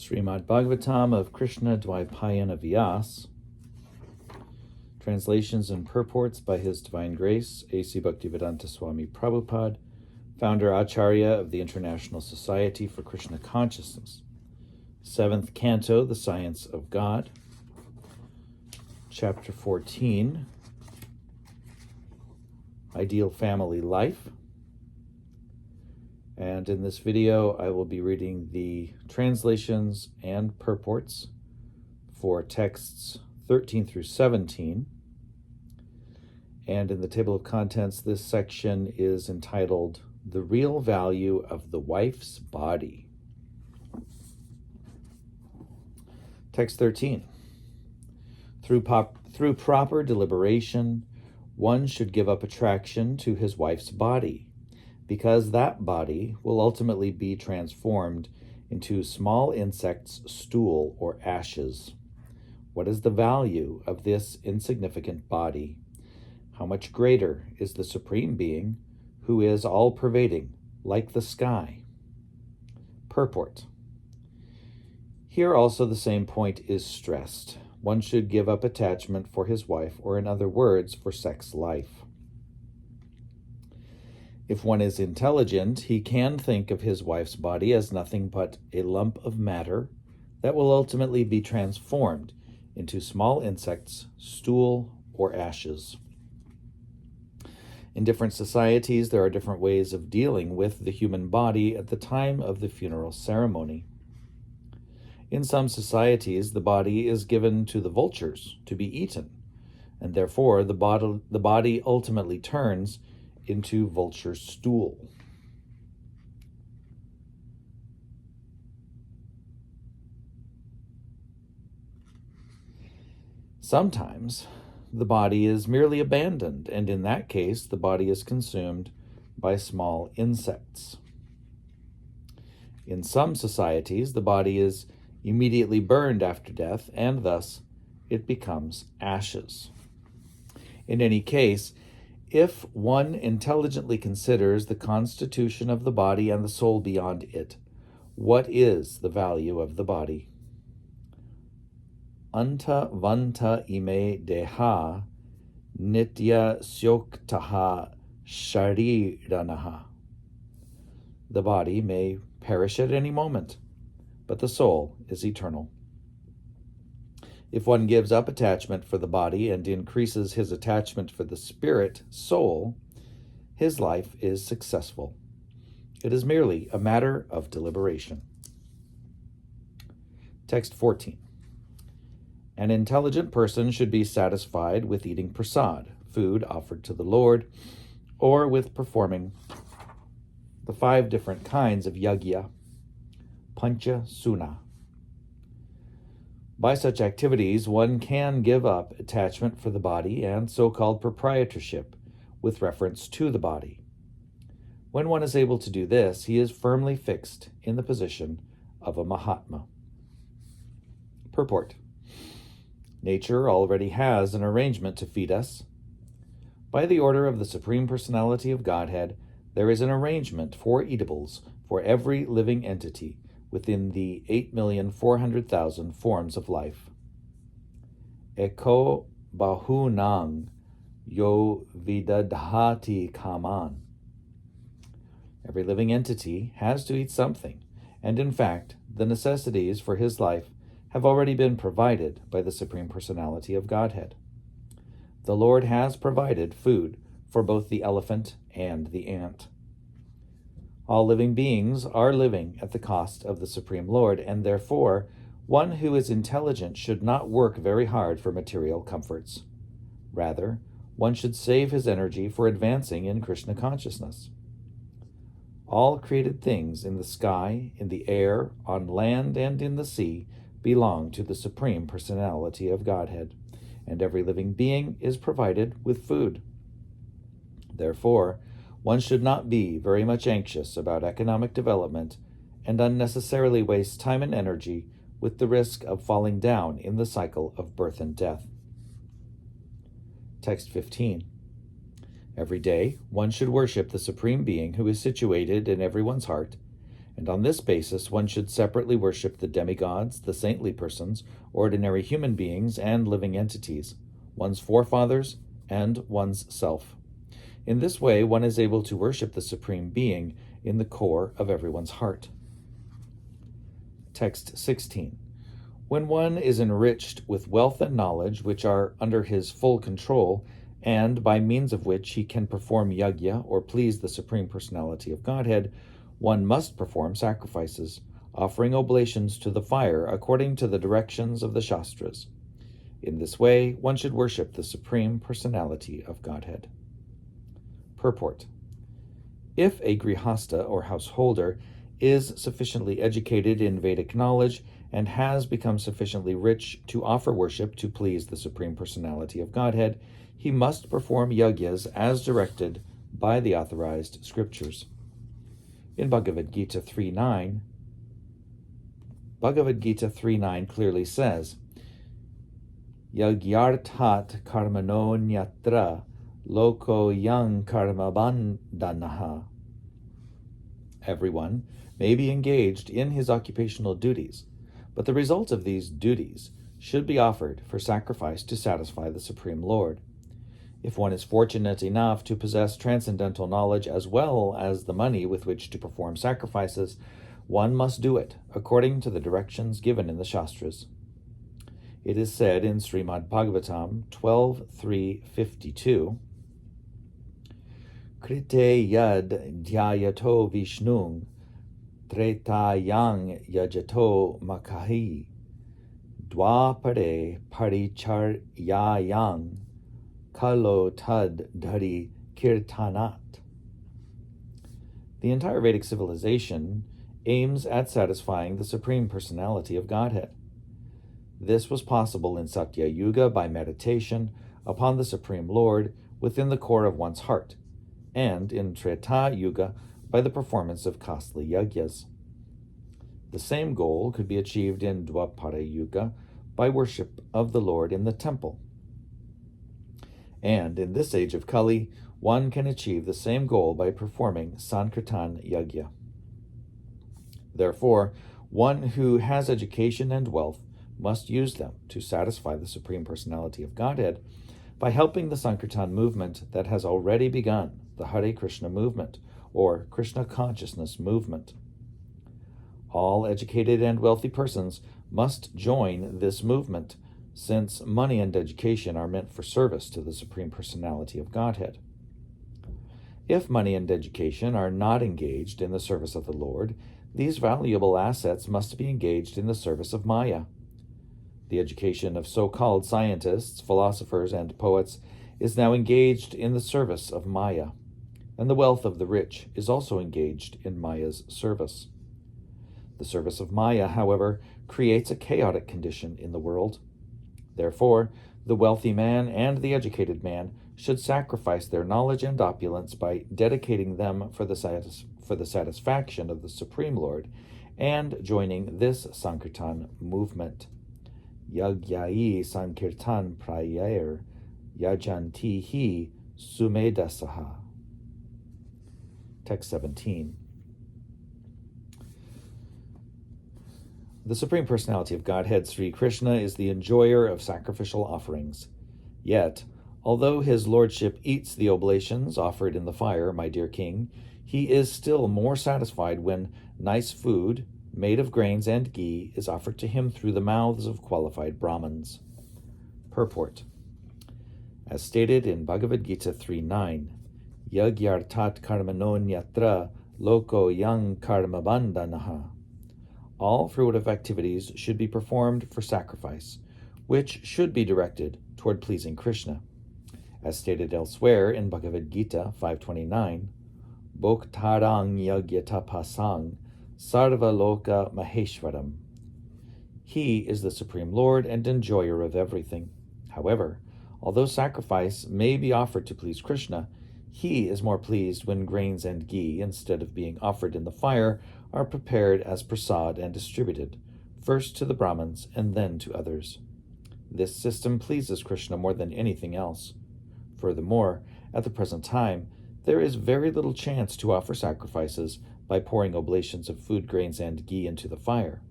Śrīmad Bhāgavatam of Krishna Dvaipayana Vyas. Translations and purports by His Divine Grace, A.C. Bhaktivedanta Swami Prabhupada, founder Acharya of the International Society for Krishna Consciousness. 7th Canto, The Science of God. Chapter 14, Ideal Family Life. And in this video, I will be reading the translations and purports for texts 13 through 17. And in the table of contents, this section is entitled, The Real Value of the Wife's Body. Text 13. Through proper deliberation, one should give up attraction to his wife's body, because that body will ultimately be transformed into small insects' stool or ashes. What is the value of this insignificant body? How much greater is the Supreme Being, who is all-pervading, like the sky? Purport. Here also the same point is stressed. One should give up attachment for his wife, or in other words, for sex life. If one is intelligent, he can think of his wife's body as nothing but a lump of matter that will ultimately be transformed into small insects, stool, or ashes. In different societies, there are different ways of dealing with the human body at the time of the funeral ceremony. In some societies, the body is given to the vultures to be eaten, and therefore the body ultimately turns into vulture stool. Sometimes the body is merely abandoned, and in that case the body is consumed by small insects. In some societies, the body is immediately burned after death, and thus it becomes ashes. In any case, if one intelligently considers the constitution of the body and the soul beyond it, what is the value of the body? Anta vanta ime deha nitya syoktaha shariranaha. The body may perish at any moment, but the soul is eternal. If one gives up attachment for the body and increases his attachment for the spirit, soul, his life is successful. It is merely a matter of deliberation. Text 14. An intelligent person should be satisfied with eating prasad, food offered to the Lord, or with performing the 5 different kinds of yagya, pancha suna. By such activities, one can give up attachment for the body and so-called proprietorship with reference to the body. When one is able to do this, he is firmly fixed in the position of a Mahatma. Purport. Nature already has an arrangement to feed us. By the order of the Supreme Personality of Godhead, there is an arrangement for eatables for every living entity within the 8,400,000 forms of life. Eko bahunang yo vidadhati kaman. Every living entity has to eat something, and in fact, the necessities for his life have already been provided by the Supreme Personality of Godhead. The Lord has provided food for both the elephant and the ant. All living beings are living at the cost of the Supreme Lord, and therefore, one who is intelligent should not work very hard for material comforts. Rather, one should save his energy for advancing in Krishna consciousness. All created things in the sky, in the air, on land, and in the sea belong to the Supreme Personality of Godhead, and every living being is provided with food. Therefore, one should not be very much anxious about economic development and unnecessarily waste time and energy with the risk of falling down in the cycle of birth and death. Text 15. Every day, one should worship the Supreme Being who is situated in everyone's heart and on this basis one should separately worship the demigods, the saintly persons, ordinary human beings, and living entities, one's forefathers, and one's self. In this way, one is able to worship the Supreme Being in the core of everyone's heart. Text 16. When one is enriched with wealth and knowledge which are under his full control, and by means of which he can perform yajna or please the Supreme Personality of Godhead, one must perform sacrifices, offering oblations to the fire according to the directions of the Shastras. In this way, one should worship the Supreme Personality of Godhead. Purport. If a grihasta or householder is sufficiently educated in Vedic knowledge and has become sufficiently rich to offer worship to please the Supreme Personality of Godhead, he must perform yajnas as directed by the authorized scriptures. In Bhagavad Gita 3.9 clearly says, Yagyarthat karmano nyatra loko yang karma bandhanaha. Everyone may be engaged in his occupational duties, but the result of these duties should be offered for sacrifice to satisfy the Supreme Lord. If one is fortunate enough to possess transcendental knowledge as well as the money with which to perform sacrifices, one must do it according to the directions given in the Shastras. It is said in Śrīmad Bhāgavatam 12.3.52, Krite yad dhyayato vishnung tretayang yajato makahi dvapare paricharyayang kalo tad dhari kirtanat. The entire Vedic civilization aims at satisfying the Supreme Personality of Godhead. This was possible in Satya Yuga by meditation upon the Supreme Lord within the core of one's heart, and in Treta Yuga by the performance of costly yajnas. The same goal could be achieved in Dwapara Yuga by worship of the Lord in the temple. And in this age of Kali, one can achieve the same goal by performing Sankirtan Yajna. Therefore, one who has education and wealth must use them to satisfy the Supreme Personality of Godhead by helping the Sankirtan movement that has already begun, the Hare Krishna movement, or Krishna consciousness movement. All educated and wealthy persons must join this movement, since money and education are meant for service to the Supreme Personality of Godhead. If money and education are not engaged in the service of the Lord, these valuable assets must be engaged in the service of Maya. The education of so-called scientists, philosophers, and poets is now engaged in the service of Maya, and the wealth of the rich is also engaged in Maya's service. The service of Maya, however, creates a chaotic condition in the world. Therefore, the wealthy man and the educated man should sacrifice their knowledge and opulence by dedicating them for the satisfaction of the Supreme Lord and joining this Sankirtan movement. Yagyai Sankirtan Prayer Yajantihi Sumedasaha. Text 17. The Supreme Personality of Godhead, Sri Krishna, is the enjoyer of sacrificial offerings. Yet, although his lordship eats the oblations offered in the fire, my dear king, he is still more satisfied when nice food, made of grains and ghee, is offered to him through the mouths of qualified Brahmins. Purport. As stated in Bhagavad Gita 3.9, Yagyartat karmano nyatra loko yang karma bandhanaha. All fruitive activities should be performed for sacrifice, which should be directed toward pleasing Krishna. As stated elsewhere in Bhagavad Gita 5.29, Bhoktarang yagyatapasang sarva loka maheshwaram. He is the Supreme Lord and enjoyer of everything. However, although sacrifice may be offered to please Krishna, he is more pleased when grains and ghee, instead of being offered in the fire, are prepared as prasad and distributed, first to the Brahmins and then to others. This system pleases Krishna more than anything else. Furthermore, at the present time, there is very little chance to offer sacrifices by pouring oblations of food grains and ghee into the fire.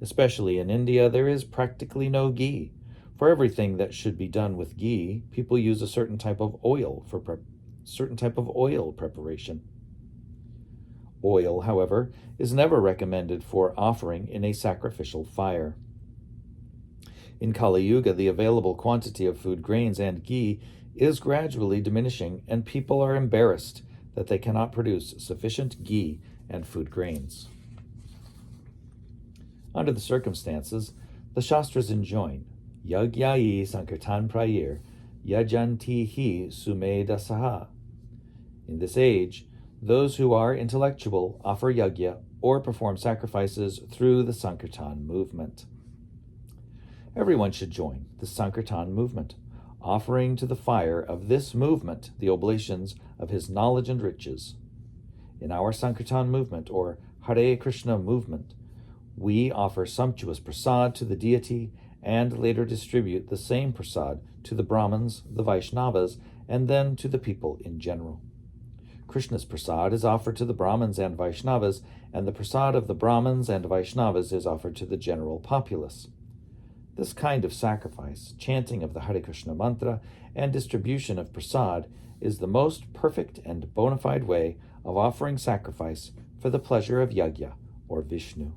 Especially in India, there is practically no ghee. For everything that should be done with ghee, people use a certain type of oil preparation. Oil, however, is never recommended for offering in a sacrificial fire. In Kali Yuga, the available quantity of food grains and ghee is gradually diminishing, and people are embarrassed that they cannot produce sufficient ghee and food grains. Under the circumstances, the Shastras enjoin Yagyayi Sankirtan Prayir Yajantihi Sumedasaha. In this age, those who are intellectual offer yagya or perform sacrifices through the Sankirtan movement. Everyone should join the Sankirtan movement, offering to the fire of this movement the oblations of his knowledge and riches. In our Sankirtan movement, or Hare Krishna movement, we offer sumptuous prasad to the deity and later distribute the same prasad to the Brahmins, the Vaishnavas, and then to the people in general. Krishna's prasad is offered to the Brahmins and Vaishnavas, and the prasad of the Brahmins and Vaishnavas is offered to the general populace. This kind of sacrifice, chanting of the Hare Krishna mantra, and distribution of prasad is the most perfect and bona fide way of offering sacrifice for the pleasure of yagya, or Vishnu.